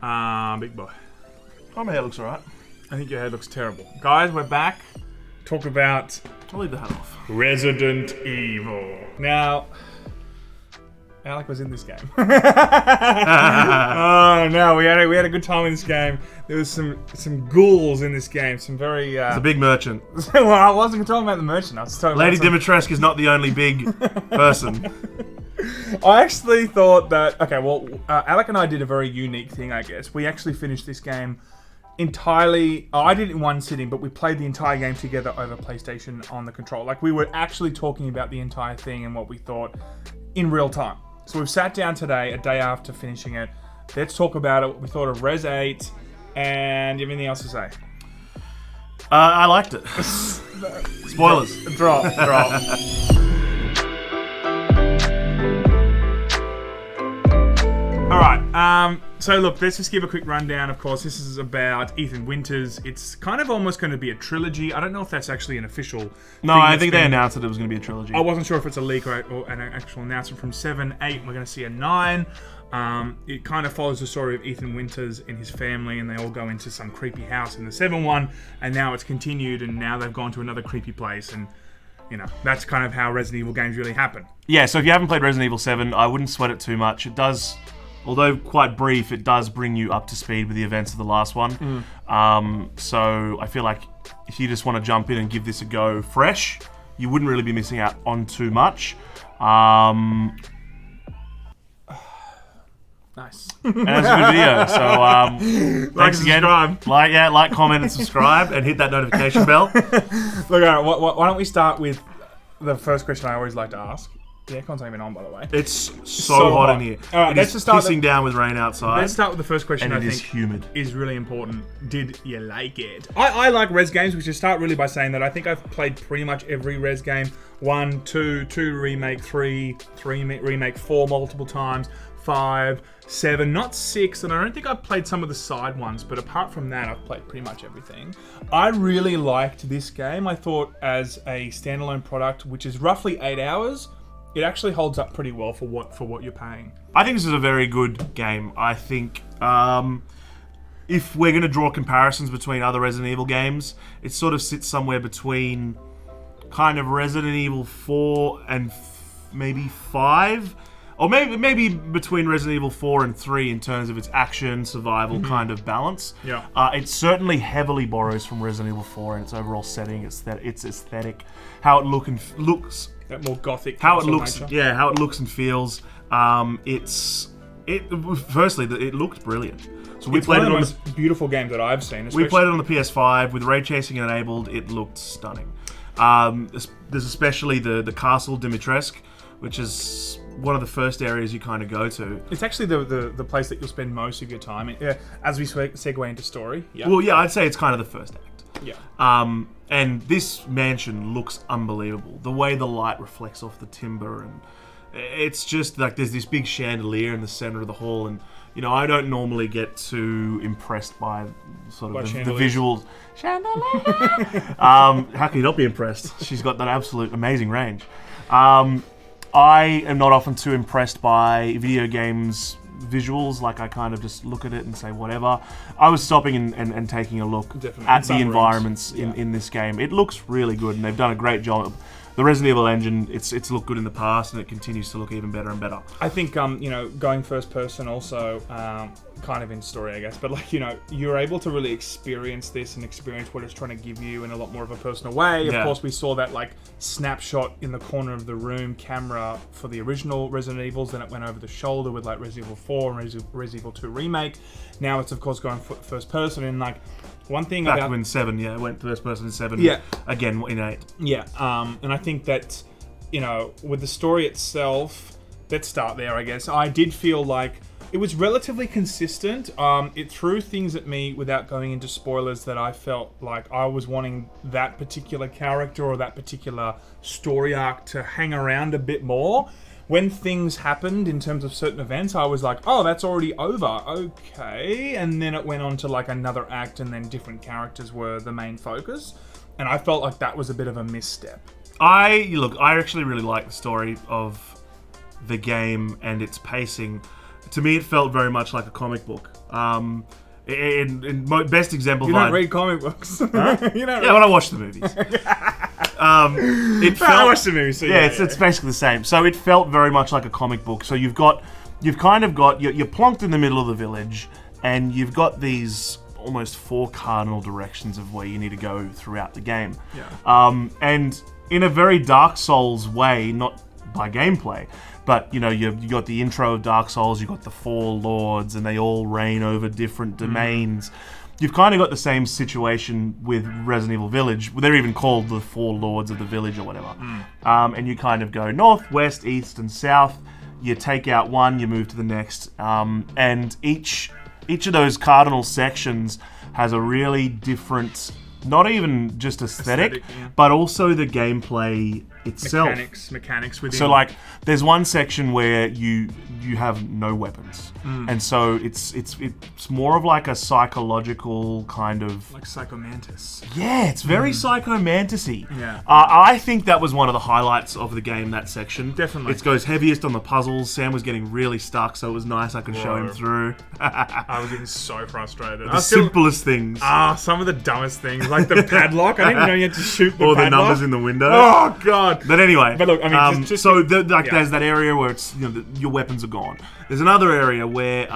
Big boy. Oh, my hair looks alright. I think your head looks terrible. Guys, we're back. Talk about I'll leave the hat off. Resident Evil. Now, Alec was in this game. Oh no, we had a good time in this game. There was some ghouls in this game. Some very. It's a big merchant. Well, I wasn't talking about the merchant. I was talking Lady about Dimitrescu is not the only big person. I actually thought that. Okay, well, Alec and I did a very unique thing, I guess. We actually finished this game entirely. I did it in one sitting, but we played the entire game together over PlayStation on the controller. Like, we were actually talking about the entire thing and what we thought in real time. So we've sat down today, a day after finishing it. Let's talk about it. What we thought of Res 8, and do you have anything else to say? I liked it. Spoilers. Drop. Alright, so look, let's just give a quick rundown. Of course, this is about Ethan Winters. It's kind of almost going to be a trilogy. I don't know if that's actually an official No, I think they announced that it was going to be a trilogy. I wasn't sure if it's a leak or an actual announcement. From 7, 8, we're going to see a 9. It kind of follows the story of Ethan Winters and his family, and they all go into some creepy house in the 7 one, and now it's continued, and now they've gone to another creepy place, and you know, that's kind of how Resident Evil games really happen. Yeah, so if you haven't played Resident Evil 7, I wouldn't sweat it too much. It does, although quite brief, it does bring you up to speed with the events of the last one. So I feel like if you just want to jump in and give this a go fresh, you wouldn't really be missing out on too much. Nice. And that's a good video. So thanks again. Subscribe. Like, comment, and subscribe, and hit that notification bell. Look, all right, why don't we start with the first question I always like to ask. The aircon's not even on, by the way. It's so hot in here. All right, let's just start pissing down with rain outside. Let's start with the first question. And I it think is humid. Is really important. Did you like it? I like Res games. We should start really by saying that I think I've played pretty much every Res game. 1, 2 remake, 3 remake, 4 multiple times, 5, 7, not 6, and I don't think I've played some of the side ones, but apart from that, I've played pretty much everything. I really liked this game. I thought as a standalone product, which is roughly 8 hours, it actually holds up pretty well for what you're paying. I think this is a very good game. I think if we're going to draw comparisons between other Resident Evil games, it sort of sits somewhere between kind of Resident Evil 4 and maybe 5. Or maybe between Resident Evil 4 and 3 in terms of its action, survival kind of balance. Yeah. It certainly heavily borrows from Resident Evil 4 in its overall setting, its aesthetic, how it looks. That more gothic. How it looks, nature. yeah, how it looks and feels. Firstly, it looked brilliant. So It's one of the most beautiful games that I've seen. We played it on the PS5 with ray tracing enabled. It looked stunning. There's especially the Castle Dimitrescu, which is one of the first areas you kind of go to. It's actually the place that you'll spend most of your time in, as we segue into story. Yeah. Well, yeah, I'd say it's kind of the first act. Yeah. And this mansion looks unbelievable. The way the light reflects off the timber, and it's just like there's this big chandelier in the center of the hall, and you know, I don't normally get too impressed by sort of the visuals. Chandelier! How can you not be impressed? She's got that absolute amazing range. I am not often too impressed by video games visuals. Like, I kind of just look at it and say whatever. I was stopping and taking a look at the environments in this game. It looks really good, and they've done a great job. The Resident Evil engine, it's looked good in the past, and it continues to look even better and better. I think, going first person also, kind of in story, I guess, but you're able to really experience this and experience what it's trying to give you in a lot more of a personal way. Of course, we saw that snapshot in the corner of the room camera for the original Resident Evils, then it went over the shoulder with Resident Evil 4 and Resident Evil 2 Remake. Now it's, of course, going first person, and one thing back about... in 7, it went first person in 7. Yeah. Again in 8. Yeah, and I think that, with the story itself, let's start there, I guess. I did feel like it was relatively consistent. It threw things at me without going into spoilers that I felt like I was wanting that particular character or that particular story arc to hang around a bit more. When things happened in terms of certain events, I was like, oh, that's already over. Okay. And then it went on to another act, and then different characters were the main focus. And I felt like that was a bit of a misstep. I actually really like the story of the game and its pacing. To me, it felt very much like a comic book. Best example. You don't read comic books. Huh? You don't. Yeah, when I watch the movies. It felt, I watched the movie, so it's basically the same. So it felt very much like a comic book. So you're plonked in the middle of the village, and you've got these almost 4 cardinal directions of where you need to go throughout the game. Yeah. And in a very Dark Souls way, not by gameplay, but you got the intro of Dark Souls, you've got the 4 lords, and they all reign over different domains. You've kind of got the same situation with Resident Evil Village. They're even called the 4 lords of the village or whatever. And you kind of go north, west, east, and south. You take out one, you move to the next. And each of those cardinal sections has a really different, not even just aesthetic, but also the gameplay itself. Mechanics within. So like, there's one section where you have no weapons, and so it's more of like a psychological kind of like Psycho Mantis. Yeah, it's very Psycho Mantis-y. Yeah. I think that was one of the highlights of the game. That section Definitely. It goes heaviest on the puzzles. Sam was getting really stuck, so it was nice. I could show him through. I was getting so frustrated. The simplest things. Some of the dumbest things, like the padlock. I didn't know you had to shoot the or padlock. the numbers in the window. Oh god. But anyway, But look, I mean, just there's that area where it's your weapons are gone. There's another area where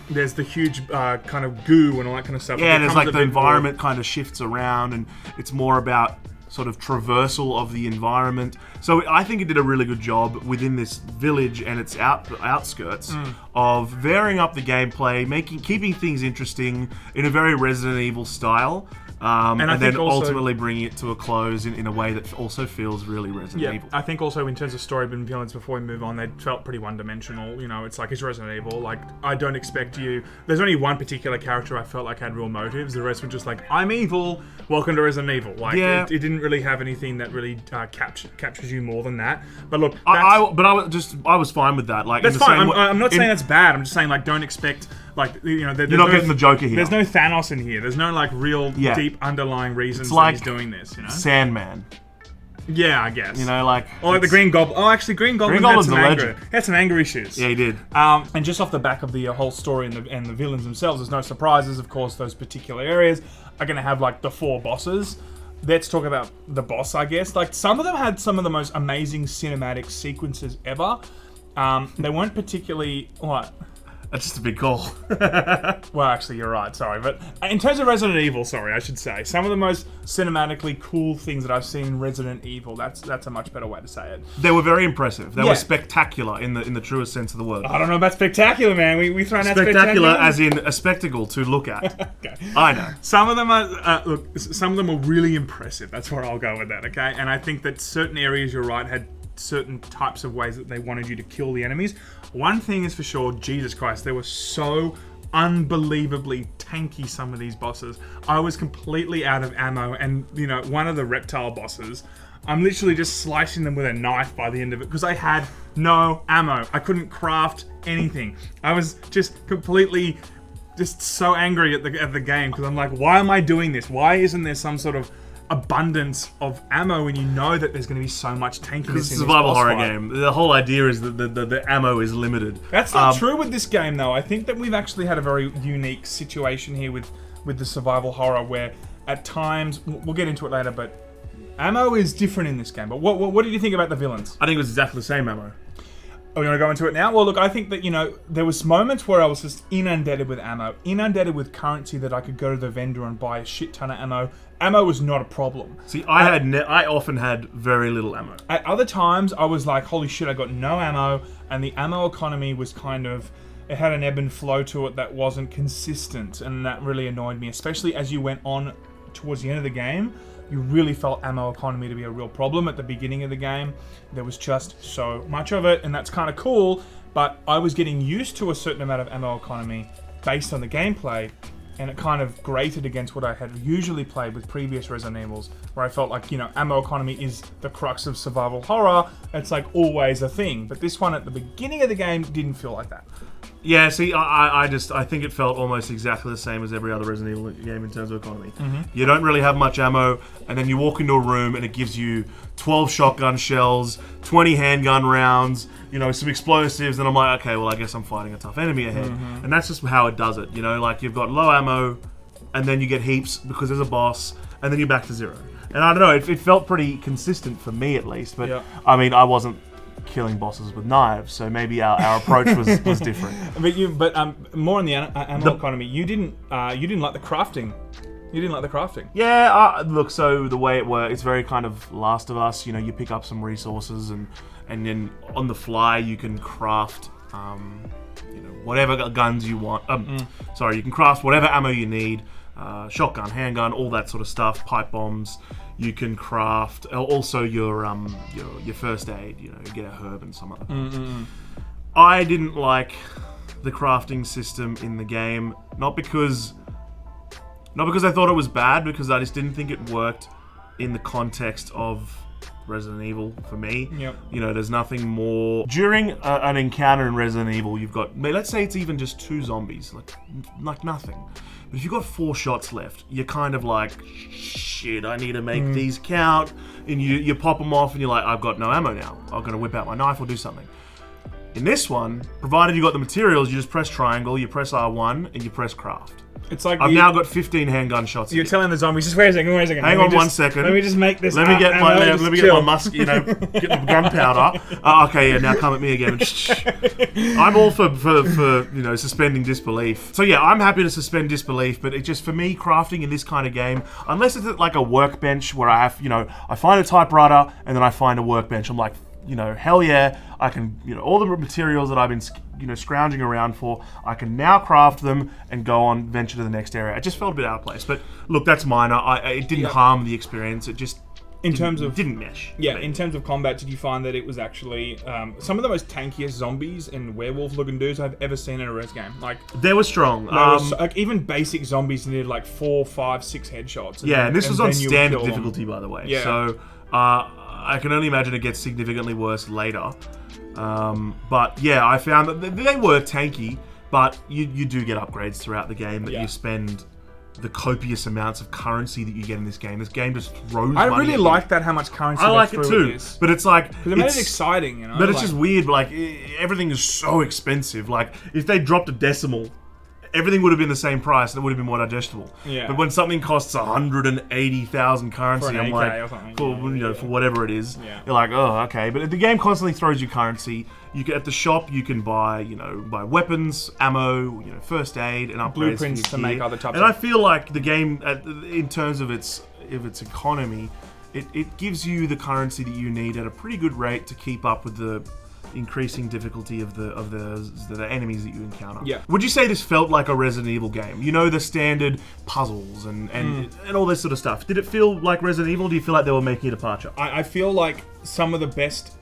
there's the huge kind of goo and all that kind of stuff. Yeah, there's like the environment kind of shifts around, and it's more about sort of traversal of the environment. So I think it did a really good job within this village and its outskirts of varying up the gameplay, keeping things interesting in a very Resident Evil style. And then ultimately bringing it to a close in a way that also feels really Resident Evil. I think also in terms of story and villains, before we move on, they felt pretty one-dimensional. It's like, it's Resident Evil. Like, I don't expect you... There's only one particular character I felt like had real motives. The rest were just like, I'm evil, welcome to Resident Evil. Like, it didn't really have anything that really captures you more than that. But look, I was fine with that. Like, that's fine. I'm not saying that's bad. I'm just saying, like, don't expect... Like, you're not getting the Joker here. There's no Thanos in here. There's no, like, real deep underlying reasons like that he's doing this, Sandman. Yeah, I guess. Or like the Green Goblin. Oh, actually, Green Goblin had some anger issues. Yeah, he did. And just off the back of the whole story and the villains themselves, there's no surprises. Of course, those particular areas are going to have, like, the 4 bosses. Let's talk about the boss, I guess. Like, some of them had some of the most amazing cinematic sequences ever. They weren't particularly... What? That's just a big call. Well, actually, you're right. Sorry. But in terms of Resident Evil, I should say, some of the most cinematically cool things that I've seen in Resident Evil, that's a much better way to say it. They were very impressive. They were spectacular in the truest sense of the word. I don't know about spectacular, man. We thrown out spectacular as in a spectacle to look at. Okay. I know. Some of them are, some of them were really impressive. That's where I'll go with that, okay? And I think that certain areas, you're right, had certain types of ways that they wanted you to kill the enemies. One thing is for sure, Jesus Christ, they were so unbelievably tanky, some of these bosses. I was completely out of ammo, and one of the reptile bosses, I'm literally just slicing them with a knife by the end of it because I had no ammo. I couldn't craft anything. I was just completely so angry at the game because I'm like, why am I doing this? Why isn't there some sort of abundance of ammo when you know that there's going to be so much tankiness in this survival horror fight. game. The whole idea is that the ammo is limited. That's not true with this game, though. I think that we've actually had a very unique situation here with the survival horror, where at times, we'll get into it later, but ammo is different in this game. But what did you think about the villains? I think it was exactly the same ammo. Oh, you want to go into it now? Well, look, I think that, there was moments where I was just inundated with ammo, inundated with currency that I could go to the vendor and buy a shit ton of ammo. Ammo was not a problem. See, I often had very little ammo. At other times, I was like, holy shit, I got no ammo, and the ammo economy was kind of... It had an ebb and flow to it that wasn't consistent, and that really annoyed me, especially as you went on towards the end of the game. You really felt ammo economy to be a real problem. At the beginning of the game, there was just so much of it, and that's kind of cool, but I was getting used to a certain amount of ammo economy based on the gameplay, and it kind of grated against what I had usually played with previous Resident Evils, where I felt like, ammo economy is the crux of survival horror. It's like always a thing, but this one at the beginning of the game didn't feel like that. Yeah, see, I think it felt almost exactly the same as every other Resident Evil game in terms of economy. You don't really have much ammo, and then you walk into a room and it gives you 12 shotgun shells, 20 handgun rounds, you know, some explosives, and I'm like, okay, well, I guess I'm fighting a tough enemy ahead. And that's just how it does it, you know, like you've got low ammo, and then you get heaps because there's a boss, and then you're back to zero. And I don't know, it felt pretty consistent for me at least, but I mean, I wasn't killing bosses with knives, so maybe our approach was different. But more on the ammo economy. You didn't like the crafting. You didn't like the crafting. Yeah, look. So the way it works, it's very kind of Last of Us. You know, you pick up some resources, and then on the fly you can craft, you know, whatever guns you want. Sorry, you can craft whatever ammo you need. Shotgun, handgun, all that sort of stuff. Pipe bombs. You can craft also your first aid. You know, you get a herb and some other. I didn't like the crafting system in the game, not because I thought it was bad, because I just didn't think it worked in the context of Resident Evil for me. You know, there's nothing more. During an encounter in Resident Evil, you've got, let's say it's even just 2 zombies, like nothing. But if you've got 4 shots left, you're kind of like, shit, I need to make these count. And you pop them off and you're like, I've got no ammo now. I'm going to whip out my knife or do something. In this one, provided you got the materials, you just press triangle, you press R1, and you press craft. It's like I've now got 15 handgun shots. You're telling the zombies, just wait a second. Hang on 1 second. Let me just make this. Let me get my musk, you know, get the gunpowder. Okay, yeah, now come at me again. I'm all for you know, suspending disbelief. So yeah, I'm happy to suspend disbelief, but it just, for me, crafting in this kind of game, unless it's like a workbench where I have, you know, I find a typewriter and then I find a workbench, I'm like, you know, hell yeah, I can, you know, all the materials that I've been, you know, scrounging around for, I can now craft them and go on, venture to the next area. It just felt a bit out of place. But look, that's minor. It didn't harm the experience. It just didn't mesh. Yeah, in terms of combat, did you find that it was actually some of the most tankiest zombies and werewolf-looking dudes I've ever seen in a res game? Like, they were strong. Like even basic zombies needed like 4, 5, 6 headshots. And this was on standard difficulty, by the way. Yeah. So I can only imagine it gets significantly worse later. But yeah, I found that they were tanky, but you do get upgrades throughout the game that you spend the copious amounts of currency that you get in this game. This game just throws money. I really like that, how much currency I like it too, but it's like, because it made it exciting, you know. But it's just weird. Like, everything is so expensive. Like, if they dropped a decimal, everything would have been the same price and it would have been more digestible. Yeah. But when something costs 180,000 currency, I'm like, for whatever it is, you're like, oh, okay. But the game constantly throws you currency. You get at the shop, you can buy, buy weapons, ammo, first aid, and upgrades, blueprints to make other types. And I feel like the game, in terms of its economy, it gives you the currency that you need at a pretty good rate to keep up with the increasing difficulty of the enemies that you encounter. Yeah. Would you say this felt like a Resident Evil game? The standard puzzles and all this sort of stuff. Did it feel like Resident Evil? Do you feel like they were making a departure? I feel like some of the best,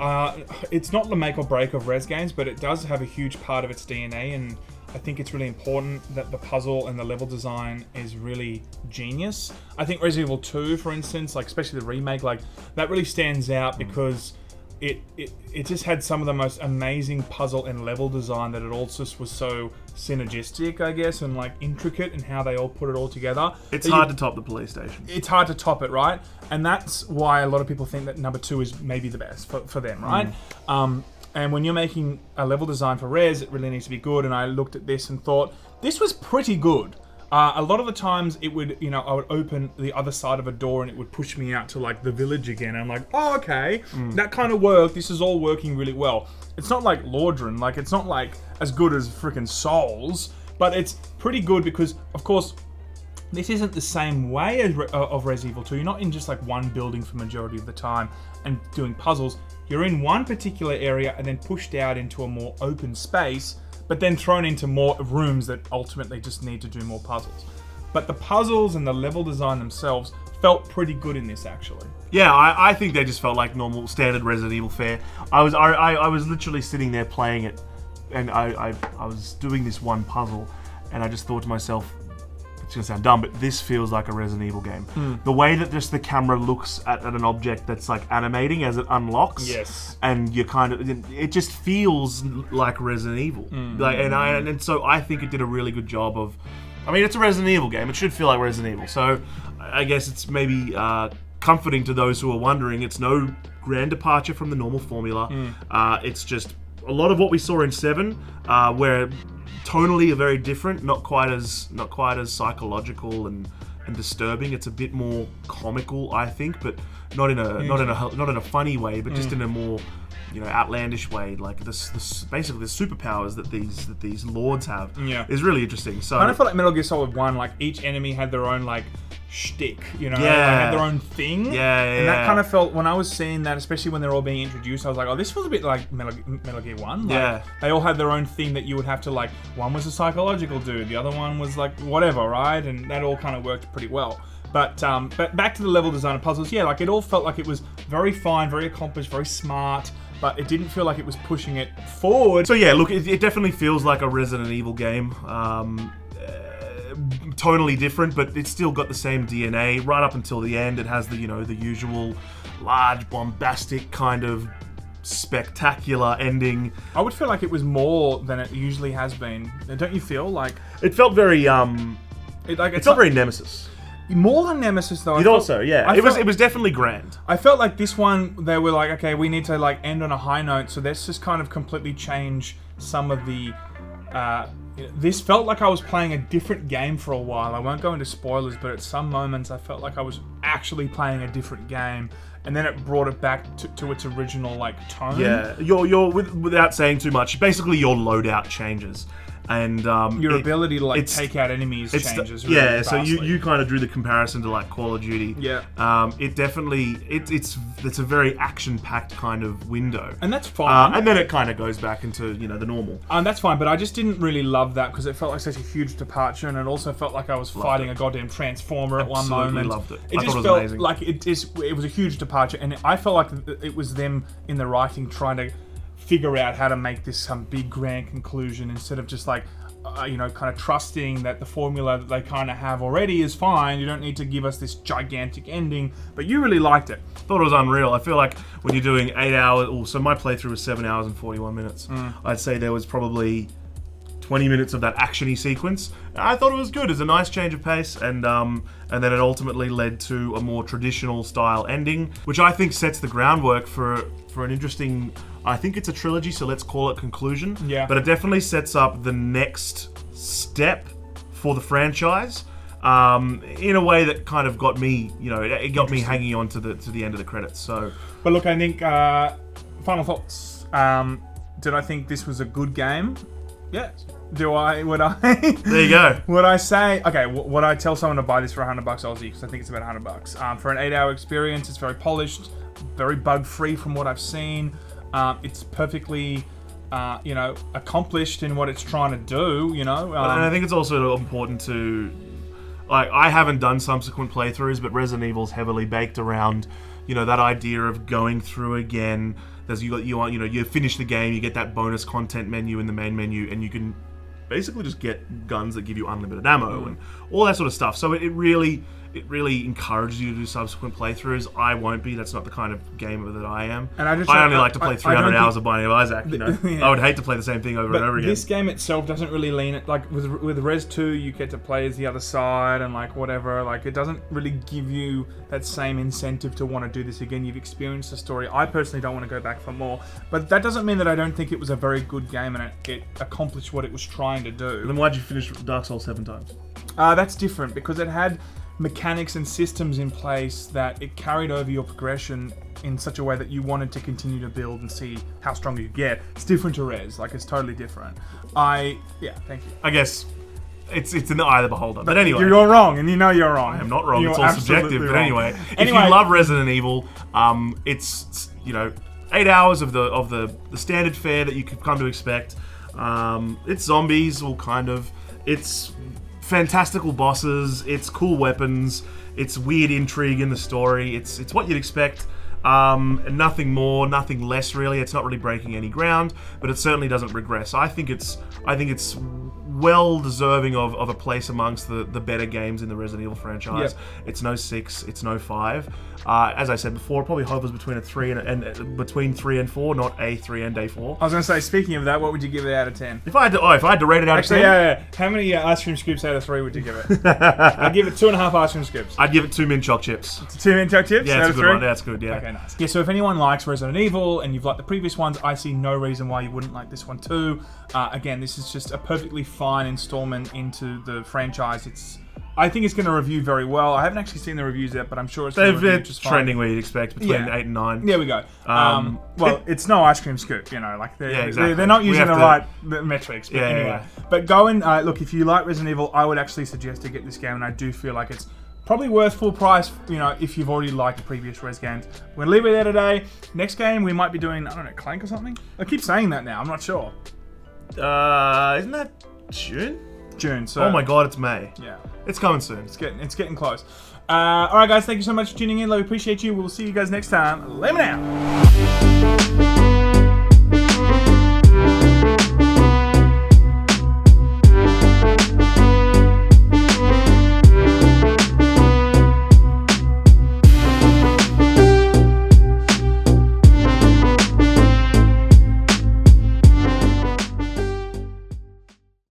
it's not the make or break of res games, but it does have a huge part of its DNA, and I think it's really important that the puzzle and the level design is really genius. I think Resident Evil 2, for instance, like especially the remake, like that really stands out because it just had some of the most amazing puzzle and level design, that it also was so synergistic, I guess, and like intricate in how they all put it all together. It's hard to top the police station. It's hard to top it, right? And that's why a lot of people think that number 2 is maybe the best for them, right? And when you're making a level design for res, it really needs to be good. And I looked at this and thought, this was pretty good. A lot of the times it would, I would open the other side of a door and it would push me out to like the village again. I'm like, oh, okay, that kind of worked. This is all working really well. It's not like Lordran, like it's not like as good as freaking Souls, but it's pretty good because, of course, this isn't the same way as of Resident Evil 2. You're not in just like one building for majority of the time and doing puzzles. You're in one particular area and then pushed out into a more open space, but then thrown into more rooms that ultimately just need to do more puzzles. But the puzzles and the level design themselves felt pretty good in this, actually. Yeah, I think they just felt like normal, standard Resident Evil fare. I was literally sitting there playing it, and I was doing this one puzzle, and I just thought to myself, it's gonna sound dumb, but this feels like a Resident Evil game. The way that just the camera looks at an object that's like animating as it unlocks, Yes. and you kind of, it just feels like Resident Evil. Like, and so I think it did a really good job of. I mean, it's a Resident Evil game. It should feel like Resident Evil. So I guess it's maybe comforting to those who are wondering. It's no grand departure from the normal formula. It's just a lot of what we saw in 7, where tonally are very different, not quite as psychological and disturbing. It's a bit more comical, I think, but not in a funny way, but just in a more outlandish way. Like this basically the superpowers that these lords have is really interesting. So I kind of felt like Metal Gear Solid 1, like each enemy had their own like shtick, like, had their own thing. And that kind of felt, when I was seeing that, especially when they're all being introduced, I was like, oh, this feels a bit like Metal Gear 1. Like, they all had their own thing that you would have to, like, one was a psychological dude, the other one was like whatever, right? And that all kind of worked pretty well. But back to the level design of puzzles, like it all felt like it was very fine, very accomplished, very smart, but it didn't feel like it was pushing it forward. So look, it definitely feels like a Resident Evil game. Totally different, but it's still got the same DNA right up until the end. It has the the usual large, bombastic kind of spectacular ending. I would feel like it was more than it usually has been. Don't you feel like it felt very it felt very Nemesis? More than Nemesis, though. You'd also, it was definitely grand. I felt like this one, they were like, okay, we need to like end on a high note, so let's just kind of completely change some of the. This felt like I was playing a different game for a while. I won't go into spoilers, but at some moments I felt like I was actually playing a different game, and then it brought it back to its original like tone. Yeah, you're without saying too much. Basically, your loadout changes. And your ability to like take out enemies changes. Really so you kind of drew the comparison to like Call of Duty. It definitely it's a very action-packed kind of window, and that's fine. And then it kind of goes back into the normal. That's fine, but I just didn't really love that because it felt like such a huge departure, and it also felt like I was fighting a goddamn transformer at one moment. Loved it. It just felt amazing. Like it was a huge departure, and I felt like it was them in the writing trying to figure out how to make this some big grand conclusion instead of just like kind of trusting that the formula that they kind of have already is fine. You don't need to give us this gigantic ending, but you really liked it. Thought it was unreal. I feel like when you're doing 8 hours, so my playthrough was 7 hours and 41 minutes. I'd say there was probably 20 minutes of that action-y sequence. I thought it was good. It was a nice change of pace, and then it ultimately led to a more traditional style ending, which I think sets the groundwork for an interesting. I think it's a trilogy, so let's call it conclusion. Yeah. But it definitely sets up the next step for the franchise in a way that kind of got me, it got me hanging on to the end of the credits. So, but look, I think final thoughts. Did I think this was a good game? Yes. Would I? There you go. Would I say, okay, would I tell someone to buy this for $100 Aussie? Because I think it's about $100. For an 8-hour experience, it's very polished, very bug-free from what I've seen. It's perfectly, accomplished in what it's trying to do, And I think it's also important to, like, I haven't done subsequent playthroughs, but Resident Evil's heavily baked around, that idea of going through again. You finish the game, you get that bonus content menu in the main menu, and you can basically just get guns that give you unlimited ammo and all that sort of stuff. So it really encourages you to do subsequent playthroughs. I won't be. That's not the kind of gamer that I am. And I only like to play 300 hours of Binding of Isaac. I would hate to play the same thing over and over again. This game itself doesn't really lean it. Like with Res 2, you get to play as the other side and like whatever. Like it doesn't really give you that same incentive to want to do this again. You've experienced the story. I personally don't want to go back for more. But that doesn't mean that I don't think it was a very good game and it accomplished what it was trying to do. Then why'd you finish Dark Souls 7 times? That's different because it had mechanics and systems in place that it carried over your progression in such a way that you wanted to continue to build and see how strong you get. It's different to Res, like it's totally different. Thank you. I guess it's in the eye of the beholder. But anyway, you're wrong, and you know you're wrong. I am not wrong. It's all subjective. But anyway, if you love Resident Evil, it's 8 hours of the standard fare that you could come to expect. It's zombies, all kind of. It's fantastical bosses, it's cool weapons, it's weird intrigue in the story, it's what you'd expect, and nothing more, nothing less really. It's not really breaking any ground, but it certainly doesn't regress. I think it's well deserving of a place amongst the better games in the Resident Evil franchise. Yep. It's no 6, it's no 5. As I said before, it probably hovers between a 3 and between 3 and 4, not a 3 and a 4. I was going to say, speaking of that, what would you give it out of 10? If I had to rate it out of 10, yeah. How many ice cream scoops out of 3 would you give it? I'd give it 2.5 ice cream scoops. I'd give it 2 mint choc chips. 2 mint choc chips? Yeah, out it's a of good 3? one. That's good. Yeah. Okay, nice. Yeah, so if anyone likes Resident Evil and you've liked the previous ones, I see no reason why you wouldn't like this one too. Again, this is just a perfectly fine installment into the franchise. I think it's going to review very well. I haven't actually seen the reviews yet, but I'm sure it's going to review just fine. Trending where you'd expect, between 8 and 9. There we go. It's no ice cream scoop, like exactly. they're not using the right metrics. But anyway, yeah. But go and look, if you like Resident Evil, I would actually suggest to get this game, and I do feel like it's probably worth full price, if you've already liked the previous Res games. We're going to leave it there today. Next game, we might be doing, I don't know, Clank or something? I keep saying that now, I'm not sure. Isn't that June? June, so... Oh my god, it's May. Yeah. It's coming soon. It's getting close. Alright guys, thank you so much for tuning in. We appreciate you. We'll see you guys next time. Laymen out!